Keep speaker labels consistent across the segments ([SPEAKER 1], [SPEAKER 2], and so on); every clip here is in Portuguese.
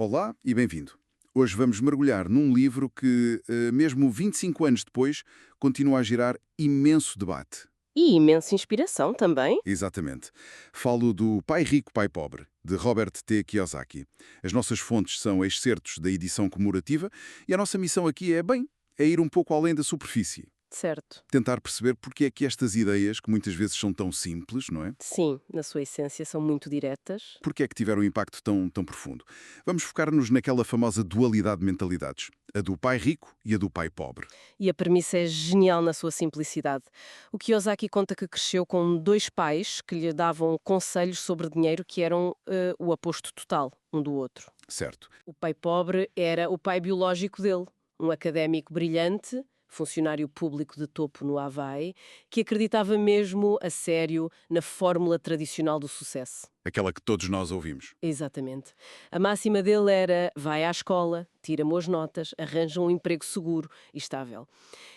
[SPEAKER 1] Olá e bem-vindo. Hoje vamos mergulhar num livro que, mesmo 25 anos depois, continua a gerar imenso debate.
[SPEAKER 2] E imensa inspiração também.
[SPEAKER 1] Exatamente. Falo do Pai Rico, Pai Pobre, de Robert T. Kiyosaki. As nossas fontes são excertos da edição comemorativa e a nossa missão aqui é ir um pouco além da superfície.
[SPEAKER 2] Certo.
[SPEAKER 1] Tentar perceber porque é que estas ideias, que muitas vezes são tão simples, não é?
[SPEAKER 2] Sim, na sua essência são muito diretas.
[SPEAKER 1] Porque é que tiveram um impacto tão profundo? Vamos focar-nos naquela famosa dualidade de mentalidades, a do pai rico e a do pai pobre.
[SPEAKER 2] E a premissa é genial na sua simplicidade. O Kiyosaki conta que cresceu com dois pais que lhe davam conselhos sobre dinheiro que eram o oposto total um do outro.
[SPEAKER 1] Certo.
[SPEAKER 2] O pai pobre era o pai biológico dele, um académico brilhante, funcionário público de topo no Havaí, que acreditava mesmo a sério na fórmula tradicional do sucesso.
[SPEAKER 1] Aquela que todos nós ouvimos.
[SPEAKER 2] Exatamente. A máxima dele era: vai à escola, tira boas notas, arranja um emprego seguro e estável.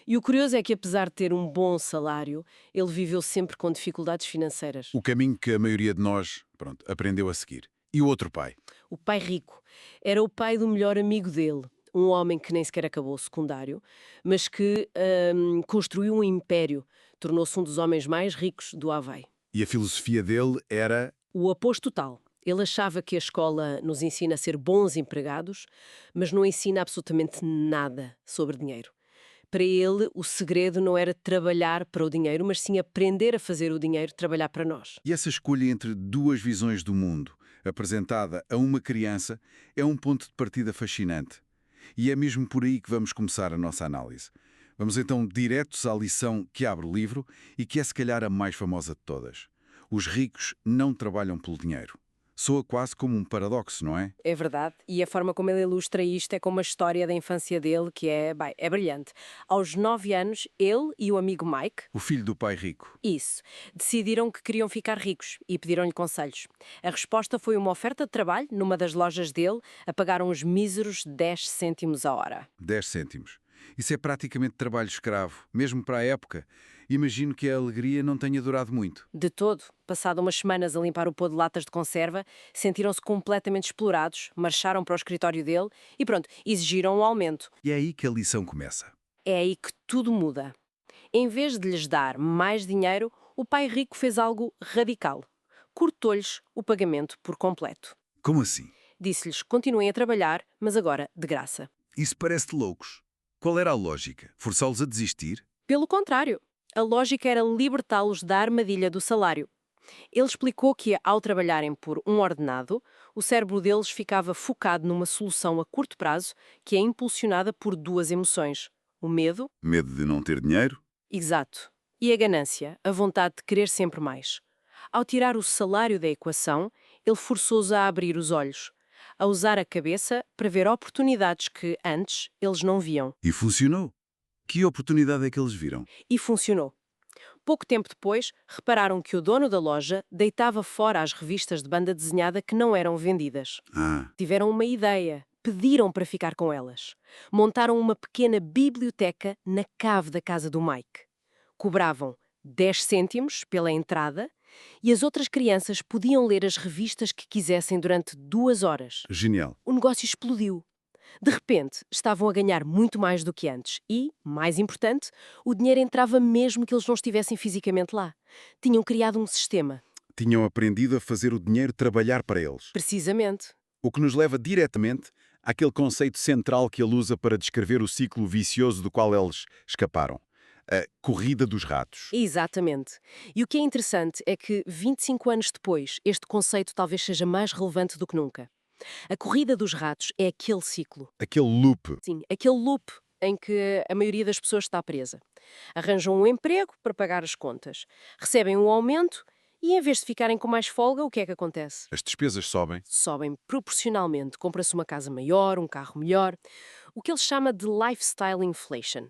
[SPEAKER 2] E o curioso é que, apesar de ter um bom salário, ele viveu sempre com dificuldades financeiras.
[SPEAKER 1] O caminho que a maioria de nós, aprendeu a seguir. E o outro pai?
[SPEAKER 2] O pai rico era o pai do melhor amigo dele, um homem que nem sequer acabou o secundário, mas que construiu um império, tornou-se um dos homens mais ricos do Havaí.
[SPEAKER 1] E a filosofia dele era...
[SPEAKER 2] O oposto total. Ele achava que a escola nos ensina a ser bons empregados, mas não ensina absolutamente nada sobre dinheiro. Para ele, o segredo não era trabalhar para o dinheiro, mas sim aprender a fazer o dinheiro trabalhar para nós.
[SPEAKER 1] E essa escolha entre duas visões do mundo, apresentada a uma criança, é um ponto de partida fascinante. E é mesmo por aí que vamos começar a nossa análise. Vamos então diretos à lição que abre o livro e que é se calhar a mais famosa de todas. Os ricos não trabalham pelo dinheiro. Soa quase como um paradoxo, não é?
[SPEAKER 2] É verdade, e a forma como ele ilustra isto é como a história da infância dele, que é brilhante. Aos 9 anos, ele e o amigo Mike,
[SPEAKER 1] O filho do pai rico.
[SPEAKER 2] isso, decidiram que queriam ficar ricos e pediram-lhe conselhos. A resposta foi uma oferta de trabalho numa das lojas dele a pagar uns míseros 10 cêntimos a hora.
[SPEAKER 1] 10 cêntimos. Isso é praticamente trabalho escravo, mesmo para a época. Imagino que a alegria não tenha durado muito.
[SPEAKER 2] De todo, passado umas semanas a limpar o pó de latas de conserva, sentiram-se completamente explorados, marcharam para o escritório dele e pronto, exigiram um aumento.
[SPEAKER 1] E é aí que a lição começa.
[SPEAKER 2] É aí que tudo muda. Em vez de lhes dar mais dinheiro, o pai rico fez algo radical. Cortou-lhes o pagamento por completo.
[SPEAKER 1] Como assim?
[SPEAKER 2] Disse-lhes: continuem a trabalhar, mas agora de graça.
[SPEAKER 1] Isso parece de loucos. Qual era a lógica? Forçá-los a desistir?
[SPEAKER 2] Pelo contrário, a lógica era libertá-los da armadilha do salário. Ele explicou que, ao trabalharem por um ordenado, o cérebro deles ficava focado numa solução a curto prazo que é impulsionada por duas emoções: o medo,
[SPEAKER 1] Medo de não ter dinheiro?
[SPEAKER 2] exato, e a ganância, a vontade de querer sempre mais. Ao tirar o salário da equação, ele forçou-os a abrir os olhos, a usar a cabeça para ver oportunidades que, antes, eles não viam.
[SPEAKER 1] E funcionou. Que oportunidade é que eles viram?
[SPEAKER 2] E funcionou. Pouco tempo depois, repararam que o dono da loja deitava fora as revistas de banda desenhada que não eram vendidas.
[SPEAKER 1] Ah,
[SPEAKER 2] Tiveram uma ideia. Pediram para ficar com elas. Montaram uma pequena biblioteca na cave da casa do Mike. Cobravam 10 cêntimos pela entrada e as outras crianças podiam ler as revistas que quisessem durante 2 horas.
[SPEAKER 1] genial.
[SPEAKER 2] O negócio explodiu. De repente, estavam a ganhar muito mais do que antes e, mais importante, o dinheiro entrava mesmo que eles não estivessem fisicamente lá. Tinham criado um sistema.
[SPEAKER 1] Tinham aprendido a fazer o dinheiro trabalhar para eles.
[SPEAKER 2] Precisamente.
[SPEAKER 1] O que nos leva diretamente àquele conceito central que ele usa para descrever o ciclo vicioso do qual eles escaparam. A corrida dos ratos.
[SPEAKER 2] Exatamente. E o que é interessante é que, 25 anos depois, este conceito talvez seja mais relevante do que nunca. A corrida dos ratos é aquele ciclo.
[SPEAKER 1] Aquele loop.
[SPEAKER 2] Sim, aquele loop em que a maioria das pessoas está presa. Arranjam um emprego para pagar as contas, recebem um aumento e, em vez de ficarem com mais folga, o que é que acontece?
[SPEAKER 1] As despesas sobem.
[SPEAKER 2] Sobem proporcionalmente. Compra-se uma casa maior, um carro melhor, o que ele chama de lifestyle inflation.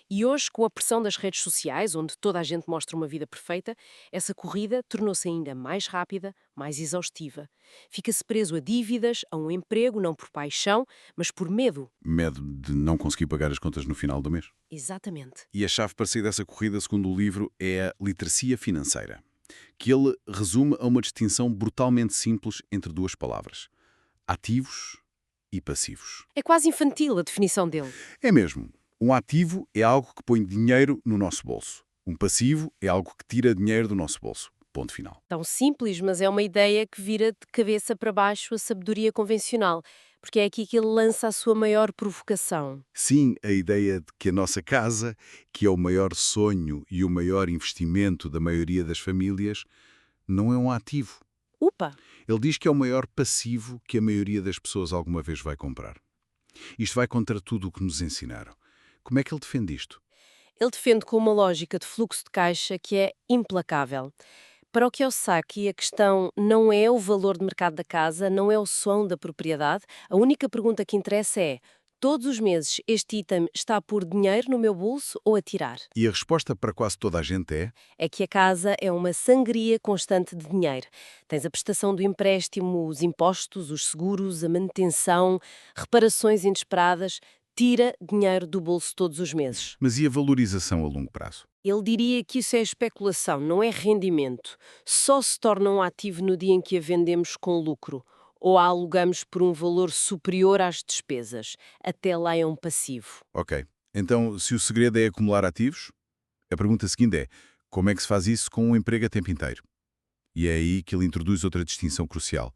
[SPEAKER 2] E hoje, com a pressão das redes sociais, onde toda a gente mostra uma vida perfeita, essa corrida tornou-se ainda mais rápida, mais exaustiva. Fica-se preso a dívidas, a um emprego, não por paixão, mas por medo.
[SPEAKER 1] Medo de não conseguir pagar as contas no final do mês.
[SPEAKER 2] Exatamente.
[SPEAKER 1] E a chave para sair dessa corrida, segundo o livro, é a literacia financeira, que ele resume a uma distinção brutalmente simples entre duas palavras: ativos e passivos.
[SPEAKER 2] É quase infantil a definição dele.
[SPEAKER 1] É mesmo. Um ativo é algo que põe dinheiro no nosso bolso. Um passivo é algo que tira dinheiro do nosso bolso. Ponto final.
[SPEAKER 2] Tão simples, mas é uma ideia que vira de cabeça para baixo a sabedoria convencional, porque é aqui que ele lança a sua maior provocação.
[SPEAKER 1] Sim, a ideia de que a nossa casa, que é o maior sonho e o maior investimento da maioria das famílias, não é um ativo.
[SPEAKER 2] Upa!
[SPEAKER 1] Ele diz que é o maior passivo que a maioria das pessoas alguma vez vai comprar. Isto vai contra tudo o que nos ensinaram. Como é que ele defende isto?
[SPEAKER 2] Ele defende com uma lógica de fluxo de caixa que é implacável. Para o Kiyosaki, a questão não é o valor de mercado da casa, não é o som da propriedade. A única pergunta que interessa é: todos os meses este item está a pôr dinheiro no meu bolso ou a tirar?
[SPEAKER 1] E a resposta para quase toda a gente é:
[SPEAKER 2] É que a casa é uma sangria constante de dinheiro. Tens a prestação do empréstimo, os impostos, os seguros, a manutenção, reparações inesperadas. Tira dinheiro do bolso todos os meses.
[SPEAKER 1] mas e a valorização a longo prazo?
[SPEAKER 2] Ele diria que isso é especulação, não é rendimento. Só se torna um ativo no dia em que a vendemos com lucro ou a alugamos por um valor superior às despesas. Até lá é um passivo.
[SPEAKER 1] Ok. Então, se o segredo é acumular ativos, a pergunta seguinte é: como é que se faz isso com um emprego a tempo inteiro? E é aí que ele introduz outra distinção crucial: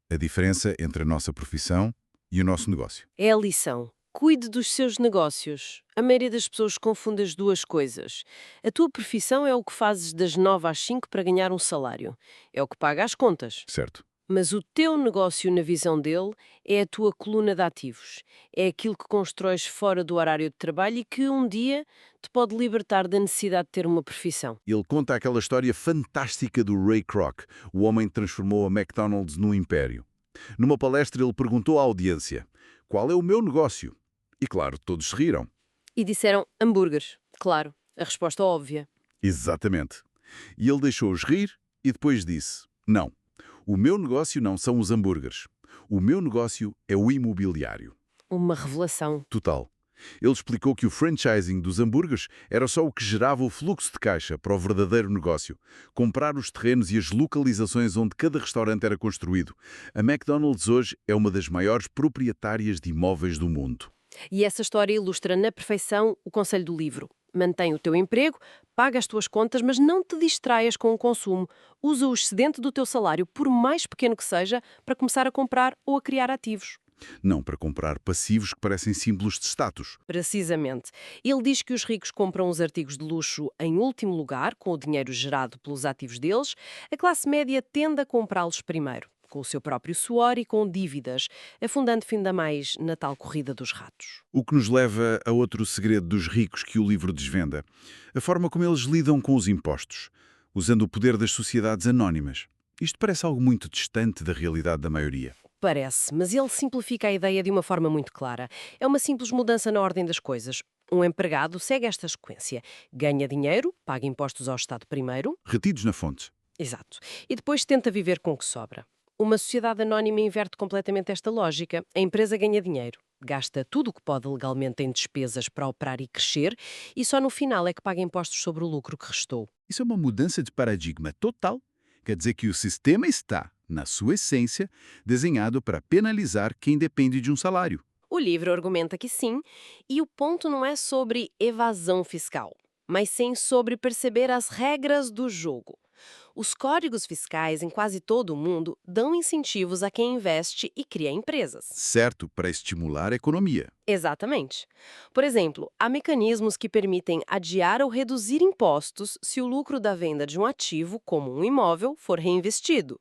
[SPEAKER 1] a diferença entre a nossa profissão e o nosso negócio.
[SPEAKER 2] É a lição. Cuide dos seus negócios. A maioria das pessoas confunde as duas coisas. A tua profissão é o que fazes das 9 às 5 para ganhar um salário. É o que paga as contas.
[SPEAKER 1] Certo?
[SPEAKER 2] Mas o teu negócio, na visão dele, é a tua coluna de ativos. É aquilo que constróis fora do horário de trabalho e que um dia te pode libertar da necessidade de ter uma profissão.
[SPEAKER 1] Ele conta aquela história fantástica do Ray Kroc, o homem que transformou a McDonald's num império. Numa palestra, ele perguntou à audiência: qual é o meu negócio? E claro, todos se riram.
[SPEAKER 2] E disseram hambúrgueres. Claro, a resposta óbvia.
[SPEAKER 1] Exatamente. E ele deixou-os rir e depois disse: não, o meu negócio não são os hambúrgueres. O meu negócio é o imobiliário.
[SPEAKER 2] Uma revelação.
[SPEAKER 1] Total. Ele explicou que o franchising dos hambúrgueres era só o que gerava o fluxo de caixa para o verdadeiro negócio. Comprar os terrenos e as localizações onde cada restaurante era construído. A McDonald's hoje é uma das maiores proprietárias de imóveis do mundo.
[SPEAKER 2] E essa história ilustra na perfeição o conselho do livro. Mantém o teu emprego, paga as tuas contas, mas não te distraias com o consumo. Usa o excedente do teu salário, por mais pequeno que seja, para começar a comprar ou a criar ativos.
[SPEAKER 1] Não para comprar passivos que parecem símbolos de status.
[SPEAKER 2] Precisamente. Ele diz que os ricos compram os artigos de luxo em último lugar, com o dinheiro gerado pelos ativos deles. A classe média tende a comprá-los primeiro, com o seu próprio suor e com dívidas, afundando-se ainda mais na tal corrida dos ratos.
[SPEAKER 1] O que nos leva a outro segredo dos ricos que o livro desvenda: a forma como eles lidam com os impostos, usando o poder das sociedades anónimas. Isto parece algo muito distante da realidade da maioria.
[SPEAKER 2] Parece, mas ele simplifica a ideia de uma forma muito clara. É uma simples mudança na ordem das coisas. Um empregado segue esta sequência. Ganha dinheiro, paga impostos ao Estado primeiro,
[SPEAKER 1] Retidos na fonte.
[SPEAKER 2] exato, e depois tenta viver com o que sobra. Uma sociedade anónima inverte completamente esta lógica. A empresa ganha dinheiro, gasta tudo o que pode legalmente em despesas para operar e crescer, e só no final é que paga impostos sobre o lucro que restou.
[SPEAKER 1] Isso é uma mudança de paradigma total. Quer dizer que o sistema está, na sua essência, desenhado para penalizar quem depende de um salário.
[SPEAKER 2] O livro argumenta que sim, e o ponto não é sobre evasão fiscal, mas sim sobre perceber as regras do jogo. Os códigos fiscais em quase todo o mundo dão incentivos a quem investe e cria empresas.
[SPEAKER 1] Certo, para estimular a economia.
[SPEAKER 2] Exatamente. Por exemplo, há mecanismos que permitem adiar ou reduzir impostos se o lucro da venda de um ativo, como um imóvel, for reinvestido.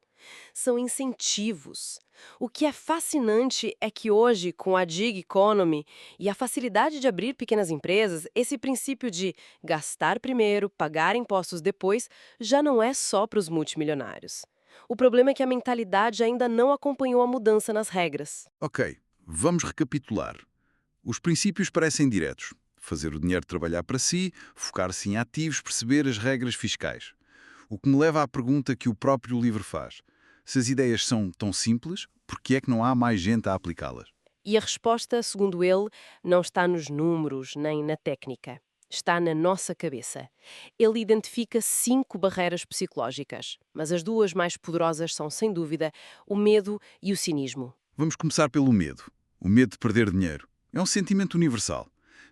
[SPEAKER 2] São incentivos. O que é fascinante é que hoje, com a gig economy e a facilidade de abrir pequenas empresas, esse princípio de gastar primeiro, pagar impostos depois, já não é só para os multimilionários. O problema é que a mentalidade ainda não acompanhou a mudança nas regras.
[SPEAKER 1] Ok, vamos recapitular. Os princípios parecem diretos. Fazer o dinheiro trabalhar para si, focar-se em ativos, perceber as regras fiscais. O que me leva à pergunta que o próprio livro faz: se as ideias são tão simples, por que é que não há mais gente a aplicá-las?
[SPEAKER 2] E a resposta, segundo ele, não está nos números nem na técnica. Está na nossa cabeça. Ele identifica 5 barreiras psicológicas, mas as duas mais poderosas são, sem dúvida, o medo e o cinismo.
[SPEAKER 1] Vamos começar pelo medo. O medo de perder dinheiro. É um sentimento universal.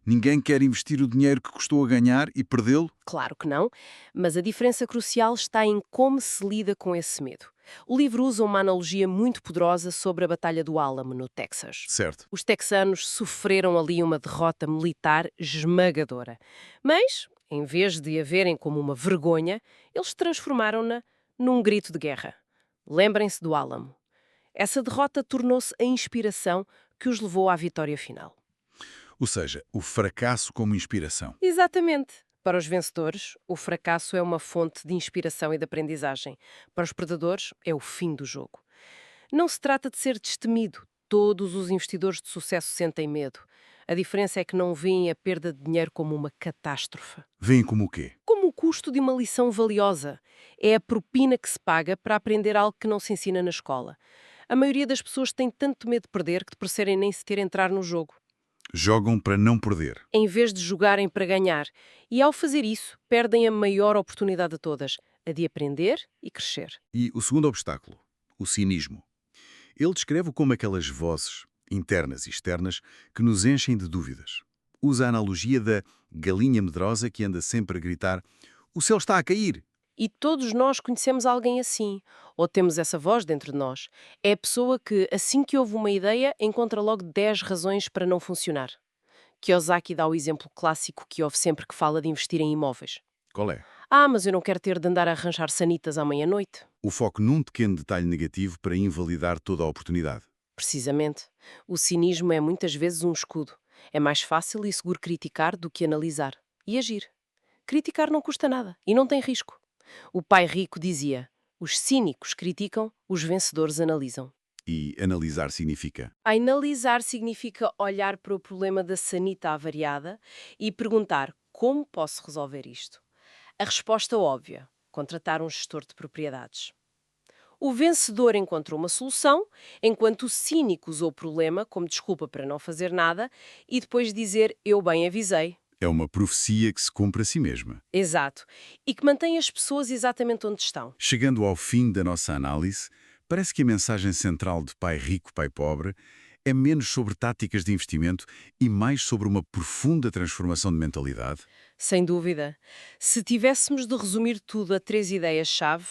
[SPEAKER 1] Ninguém quer investir o dinheiro que custou a ganhar e perdê-lo?
[SPEAKER 2] Claro que não, mas a diferença crucial está em como se lida com esse medo. O livro usa uma analogia muito poderosa sobre a Batalha do Álamo, no Texas.
[SPEAKER 1] Certo.
[SPEAKER 2] Os texanos sofreram ali uma derrota militar esmagadora. Mas, em vez de a verem como uma vergonha, eles transformaram-na num grito de guerra. Lembrem-se do Álamo. Essa derrota tornou-se a inspiração que os levou à vitória final.
[SPEAKER 1] Ou seja, o fracasso como inspiração.
[SPEAKER 2] Exatamente. Para os vencedores, o fracasso é uma fonte de inspiração e de aprendizagem. Para os perdedores, é o fim do jogo. Não se trata de ser destemido. Todos os investidores de sucesso sentem medo. A diferença é que não veem a perda de dinheiro como uma catástrofe.
[SPEAKER 1] Veem como o quê?
[SPEAKER 2] Como o custo de uma lição valiosa. É a propina que se paga para aprender algo que não se ensina na escola. A maioria das pessoas tem tanto medo de perder que preferem nem sequer entrar no jogo,
[SPEAKER 1] Jogam para não perder.
[SPEAKER 2] em vez de jogarem para ganhar. E ao fazer isso, perdem a maior oportunidade de todas, a de aprender e crescer.
[SPEAKER 1] E o segundo obstáculo, o cinismo. Ele descreve como aquelas vozes, internas e externas, que nos enchem de dúvidas. Usa a analogia da galinha medrosa que anda sempre a gritar: "O céu está a cair!"
[SPEAKER 2] E todos nós conhecemos alguém assim, ou temos essa voz dentro de nós. É a pessoa que, assim que ouve uma ideia, encontra logo 10 razões para não funcionar. Kiyosaki dá o exemplo clássico que ouve sempre que fala de investir em imóveis.
[SPEAKER 1] Qual é?
[SPEAKER 2] Ah, mas eu não quero ter de andar a arranjar sanitas à meia-noite.
[SPEAKER 1] O foco num pequeno detalhe negativo para invalidar toda a oportunidade.
[SPEAKER 2] Precisamente. O cinismo é muitas vezes um escudo. É mais fácil e seguro criticar do que analisar. E agir. Criticar não custa nada e não tem risco. O pai rico dizia: os cínicos criticam, os vencedores analisam.
[SPEAKER 1] E analisar significa:
[SPEAKER 2] Analisar significa olhar para o problema da sanita avariada e perguntar: como posso resolver isto? A resposta óbvia: contratar um gestor de propriedades. O vencedor encontrou uma solução, enquanto o cínico usou o problema como desculpa para não fazer nada e depois dizer: eu bem avisei.
[SPEAKER 1] é uma profecia que se cumpre a si mesma.
[SPEAKER 2] Exato. E que mantém as pessoas exatamente onde estão.
[SPEAKER 1] Chegando ao fim da nossa análise, parece que a mensagem central de Pai Rico, Pai Pobre é menos sobre táticas de investimento e mais sobre uma profunda transformação de mentalidade.
[SPEAKER 2] Sem dúvida. Se tivéssemos de resumir tudo a 3 ideias-chave,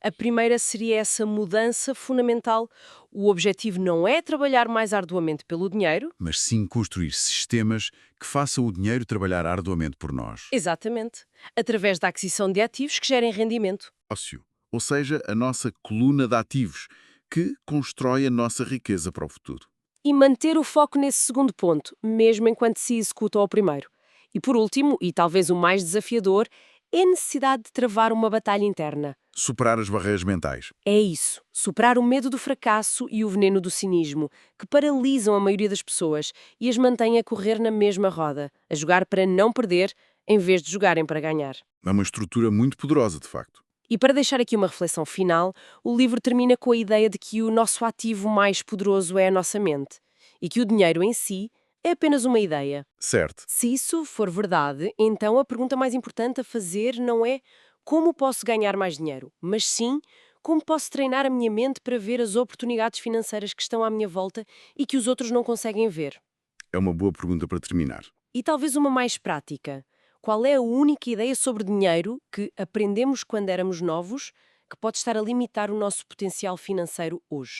[SPEAKER 2] a primeira seria essa mudança fundamental. O objetivo não é trabalhar mais arduamente pelo dinheiro.
[SPEAKER 1] Mas sim construir sistemas que façam o dinheiro trabalhar arduamente por nós.
[SPEAKER 2] Exatamente. Através da aquisição de ativos que gerem rendimento.
[SPEAKER 1] Ócio, ou seja, a nossa coluna de ativos, que constrói a nossa riqueza para o futuro.
[SPEAKER 2] E manter o foco nesse segundo ponto, mesmo enquanto se executa o primeiro. E por último, e talvez o mais desafiador, é a necessidade de travar uma batalha interna.
[SPEAKER 1] Superar as barreiras mentais.
[SPEAKER 2] É isso, superar o medo do fracasso e o veneno do cinismo, que paralisam a maioria das pessoas e as mantêm a correr na mesma roda, a jogar para não perder, em vez de jogarem para ganhar.
[SPEAKER 1] É uma estrutura muito poderosa, de facto.
[SPEAKER 2] E para deixar aqui uma reflexão final, o livro termina com a ideia de que o nosso ativo mais poderoso é a nossa mente, e que o dinheiro em si é apenas uma ideia.
[SPEAKER 1] Certo.
[SPEAKER 2] Se isso for verdade, então a pergunta mais importante a fazer não é como posso ganhar mais dinheiro, mas sim como posso treinar a minha mente para ver as oportunidades financeiras que estão à minha volta e que os outros não conseguem ver.
[SPEAKER 1] É uma boa pergunta para terminar.
[SPEAKER 2] E talvez uma mais prática. Qual é a única ideia sobre dinheiro que aprendemos quando éramos novos que pode estar a limitar o nosso potencial financeiro hoje?